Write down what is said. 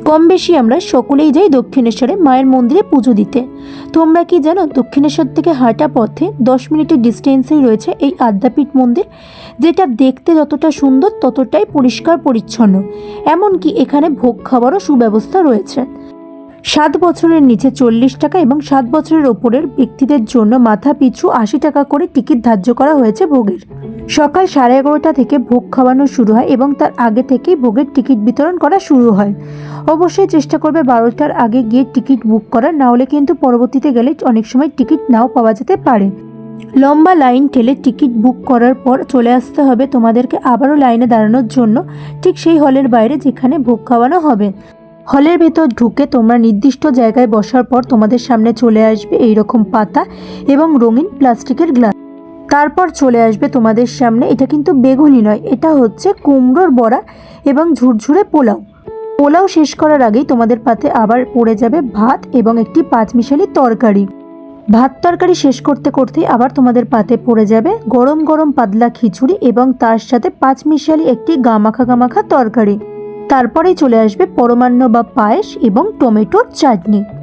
কম বেশি আমরা সকলেই যাই দক্ষিণেশ্বরে মায়ের মন্দিরে পুজো দিতে। তোমরা কি জানো দক্ষিণেশ্বর থেকে হাঁটা পথে 10 মিনিটের ডিস্টেন্সেই রয়েছে এই আদ্যাপীঠ মন্দির, যেটা দেখতে যতটা সুন্দর ততটাই পরিষ্কার পরিচ্ছন্ন। এমনকি এখানে ভোগ খাওয়ারও সুব্যবস্থা রয়েছে। 7 বছরের নিচে 40 টাকা এবং 7 বছরের ওপরের ব্যক্তিদের জন্য মাথা পিছু 80 টাকা করে টিকিট ধার্য করা হয়েছে ভোগের। সকাল 11:30 থেকে ভোগ খাওয়ানো শুরু হয় এবং তার আগে থেকেই ভোগের টিকিট বিতরণ করা শুরু হয়। অবশ্যই চেষ্টা করবে 12টার আগে গিয়ে টিকিট বুক করার, না হলে কিন্তু পরবর্তীতে গেলে অনেক সময় টিকিট নাও পাওয়া যেতে পারে। লম্বা লাইন ঠেলে টিকিট বুক করার পর চলে আসতে হবে তোমাদেরকে আবারও লাইনে দাঁড়ানোর জন্য, ঠিক সেই হলের বাইরে যেখানে ভোগ খাওয়ানো হবে। হলের ভেতর ঢুকে তোমরা নির্দিষ্ট জায়গায় বসার পর তোমাদের সামনে চলে আসবে এই রকম পাতা এবং রঙিন প্লাস্টিকের গ্লাস। তারপর চলে আসবে তোমাদের সামনে, এটা কিন্তু বেগুনি নয়, এটা হচ্ছে কুমড়োর বড়া এবং ঝুরঝুরে পোলাও। পোলাও শেষ করার আগেই তোমাদের পাতে আবার পড়ে যাবে ভাত এবং একটি পাঁচমিশালি তরকারি। ভাত তরকারি শেষ করতে করতেই আবার তোমাদের পাতে পড়ে যাবে গরম গরম পাতলা খিচুড়ি এবং তার সাথে পাঁচমিশালি একটি গামাখা তরকারি। তারপরেই চলে আসবে পরমান্ন বা পায়েস এবং টমেটোর চাটনি।